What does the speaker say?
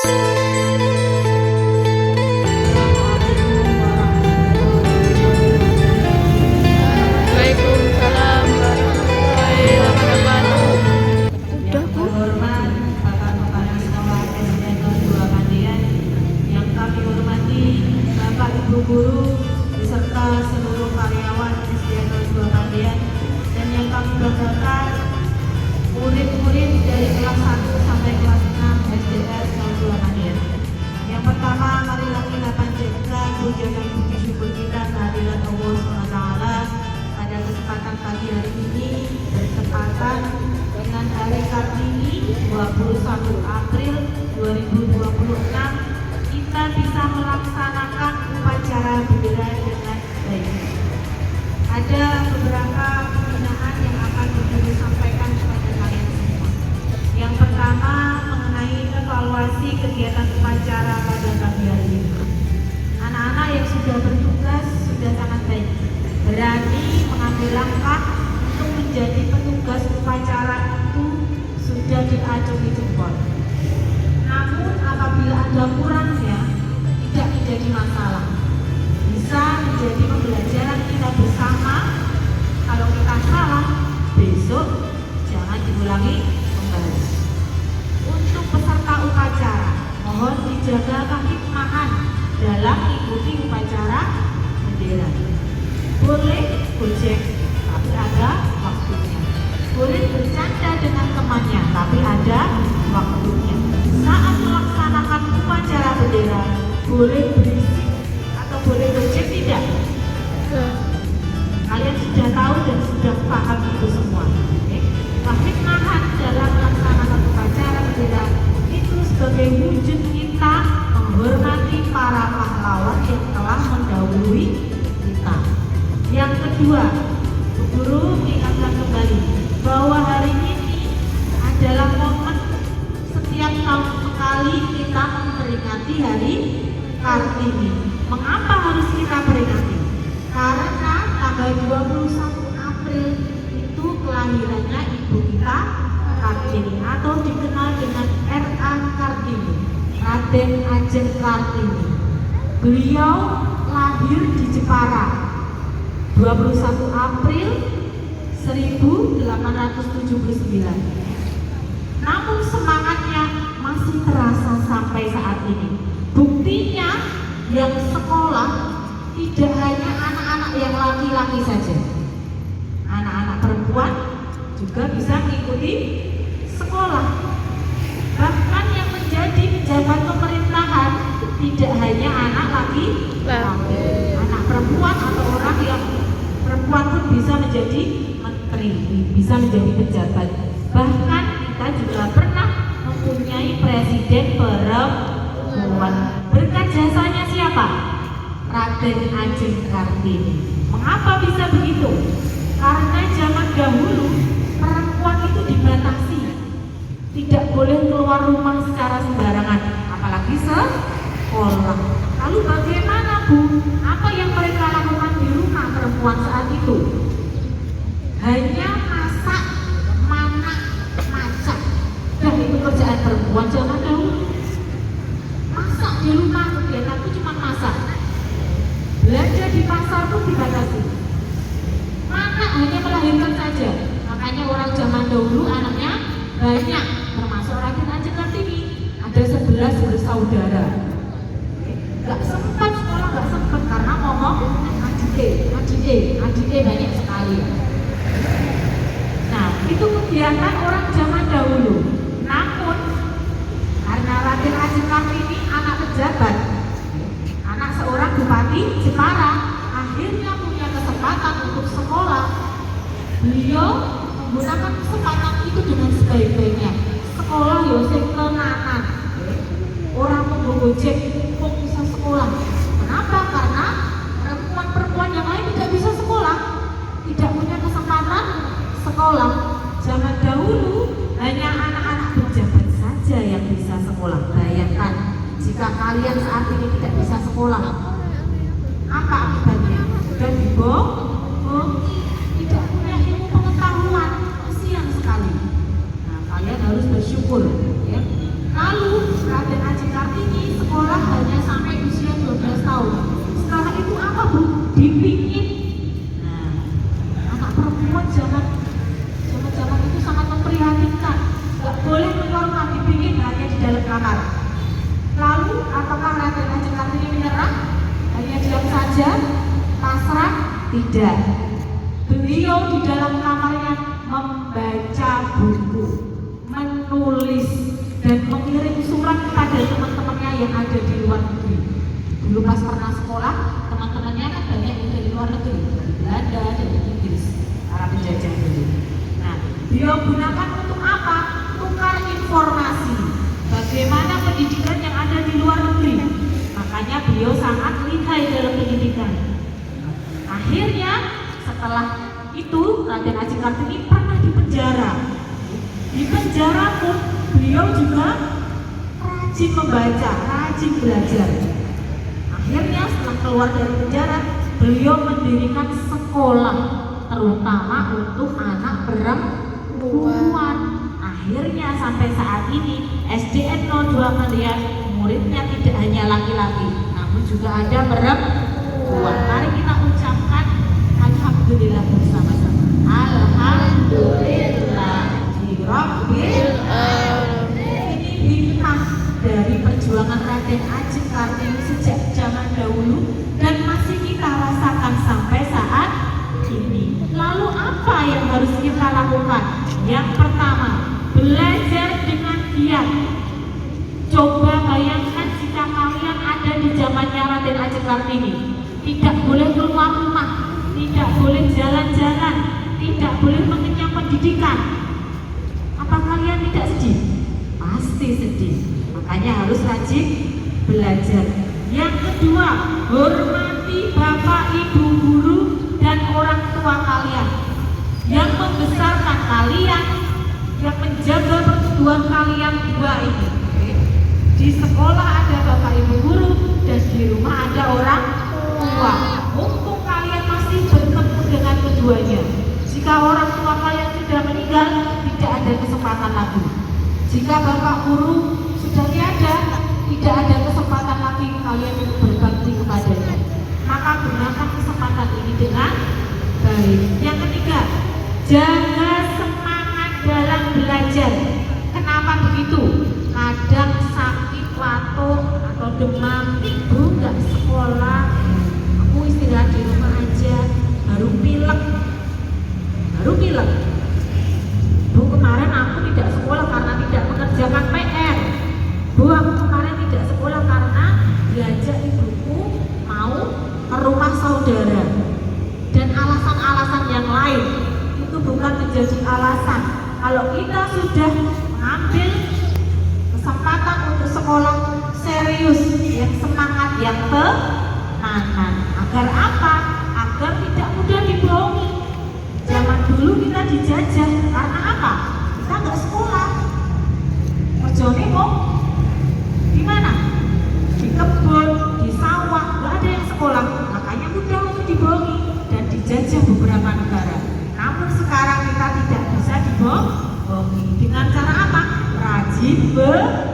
Waalaikumsalam warahmatullahi wabarakatuh. Yang terhormat Bapak Kepala Sekolah SDN 02 Kandian, yang kami hormati Bapak Ibu Guru beserta seluruh karyawan SDN 02 Kandian, dan yang kami banggakan murid-murid dari kelas 1 sampai kelas 6 SDN 02 Kandian. Yang pertama, marilah kita panjatkan puja dan puji syukur kita kehadirat Allah SWT pada kesempatan pagi hari ini, bertepatan dengan Hari Kartini 21 April 2026, kita bisa melaksanakan upacara bendera dengan baik. Ada beberapa pembinaan yang akan Ibu sampaikan kepada kalian semua. Yang pertama, mengenai evaluasi kegiatan upacara pada pagi hari ini. Anak-anak yang sudah bertugas sudah sangat baik, berani mengambil langkah untuk menjadi petugas upacara itu sudah diacungi jempol. Namun apabila ada kurangnya, tidak menjadi masalah, bisa menjadi pembelajaran kita bersama. Kalau kita salah, besok jangan diulangi kembali. Untuk peserta upacara, mohon dijaga kehikmahan dalam mengikuti upacara bendera. Boleh gojek, tapi ada waktunya. Boleh bercanda dengan temannya, tapi ada waktunya. Saat melaksanakan upacara bendera, boleh berisik atau boleh gojek tidak? Kalian sudah tahu dan sudah paham itu semua. Kehikmahan dalam melaksanakan upacara bendera itu sebagai wujud kita menghormati para pahlawan yang telah mendahului kita. Yang kedua, Guru mengingatkan kembali bahwa hari ini adalah momen setiap tahun sekali kita memperingati Hari Kartini. Mengapa harus kita peringati? Karena tanggal 21 April itu kelahirannya ibu kita Kartini, atau dikenal dengan R.A. Kartini, Raden Ajeng Kartini. Beliau lahir di Jepara 21 April 1879. Namun semangatnya masih terasa sampai saat ini. Buktinya yang sekolah tidak hanya anak-anak yang laki-laki saja, anak-anak perempuan juga bisa mengikuti sekolah. Bahkan yang menjadi pejabat pemerintahan tidak hanya anak laki-laki, anak perempuan atau orang yang perempuan pun bisa menjadi menteri, bisa menjadi pejabat. Bahkan kita juga pernah mempunyai presiden perempuan. Berkat jasanya siapa? Raden Ajeng Kartini. Mengapa bisa begitu? Karena zaman dahulu perempuan itu dibatasi, tidak boleh keluar rumah secara sembarangan, apalagi sekolah. Lalu bagaimana, Bu? Apa yang mereka lakukan di rumah perempuan saat itu? Hanya masak, manak, masak. Dan itu kerjaan perempuan zaman dahulu. Masak di rumah, kegiatan itu cuma masak. Belanja di pasar pun dibatasi. Manak hanya melahirkan saja. Makanya orang zaman dahulu anaknya banyak, termasuk Raden Ajeng Kartini. Ada 11 bersaudara. Gak sempat sekolah, gak sempat karena ngomong adike banyak sekali. Nah, itu kegiatan orang zaman dahulu. Namun karena Raden Ajeng Kartini anak pejabat, anak seorang bupati Jepara, akhirnya punya kesempatan untuk sekolah. Beliau menggunakan kesempatan itu dengan sebaik-baiknya. Sekolah yo sing tenanan. Orang menggojek kok bisa sekolah. Kenapa? Karena perempuan-perempuan yang lain tidak bisa sekolah, tidak punya kesempatan sekolah. Zaman dahulu hanya anak-anak pejabat saja yang bisa sekolah. Bayangkan jika kalian saat ini tidak bisa sekolah, apa akibatnya? Dan dibohongi, tidak punya ilmu pengetahuan, kasihan sekali. Nah, kalian harus bersyukur, ya. Lalu Raden Ajeng kamar. Lalu apakah Raden Ajeng Kartini menyerah? Hanya diam saja? Pasrah? Tidak. Beliau di dalam kamarnya membaca buku, menulis, dan mengirim surat kepada teman-temannya yang ada di luar negeri. Dulu pas pernah sekolah, teman-temannya kan banyak yang dari luar negeri, dari Belanda, dari Inggris, para penjajah dulu. Nah, beliau gunakan untuk apa? Tukar informasi bagaimana pendidikan yang ada di luar negeri. Makanya beliau sangat lihai dalam pendidikan. Akhirnya setelah itu Raden Ajeng Kartini pernah dipenjara. Di penjara pun beliau juga rajin membaca, rajin belajar. Akhirnya setelah keluar dari penjara, beliau mendirikan sekolah terutama untuk anak perempuan. Akhirnya sampai saat ini SDN 02 Kandean muridnya tidak hanya laki-laki, namun juga ada perempuan. Mari kita ucapkan alhamdulillah bersama-sama. Alhamdulillah Rabbil alamin. Ini hikmah dari perjuangan Raden Ajeng Kartini sejak zaman dahulu dan masih kita rasakan sampai saat ini. Lalu apa yang harus kita lakukan? Yang pertama, belajar dengan giat. Coba bayangkan jika kalian ada di zamannya Raden Ajeng Kartini, tidak boleh keluar rumah, tidak boleh jalan-jalan, tidak boleh mengenyam pendidikan. Apa kalian tidak sedih? Pasti sedih. Makanya harus rajin belajar. Yang kedua, hormati bapak, ibu, guru, dan orang tua kalian yang membesarkan kalian, yang menjaga pertumbuhan kalian dua ini. Di sekolah ada bapak ibu guru dan di rumah ada orang tua. Mumpung kalian masih bertemu dengan keduanya. Jika orang tua kalian sudah meninggal, tidak ada kesempatan lagi. Jika bapak guru sudah tiada, tidak ada kesempatan lagi kalian untuk berbakti kepadanya. Maka gunakan kesempatan ini dengan baik. Yang ketiga, jaga semangat dalam belajar. Kenapa begitu? Kadang sakit batuk atau demam, ibu nggak sekolah, aku istirahat di rumah aja, baru pilek. Bu, kemarin aku tidak sekolah karena tidak mengerjakan PR. Bu, aku kemarin tidak sekolah karena diajak ibuku mau ke rumah saudara. Dan alasan-alasan yang lain itu bukan menjadi alasan. Kalau kita sudah mengambil kesempatan untuk sekolah serius, yang semangat, yang tenanan. Agar apa? Agar tidak mudah dibohongi. Zaman dulu kita dijajah karena apa? Kita nggak sekolah. Kerjanya kok di mana? Di kebun, di sawah, nggak ada yang sekolah. Makanya mudah untuk dibohongi dan dijajah beberapa negara. Namun sekarang kita tidak bisa dibohongi. Dengan cara apa? Rajin belajar.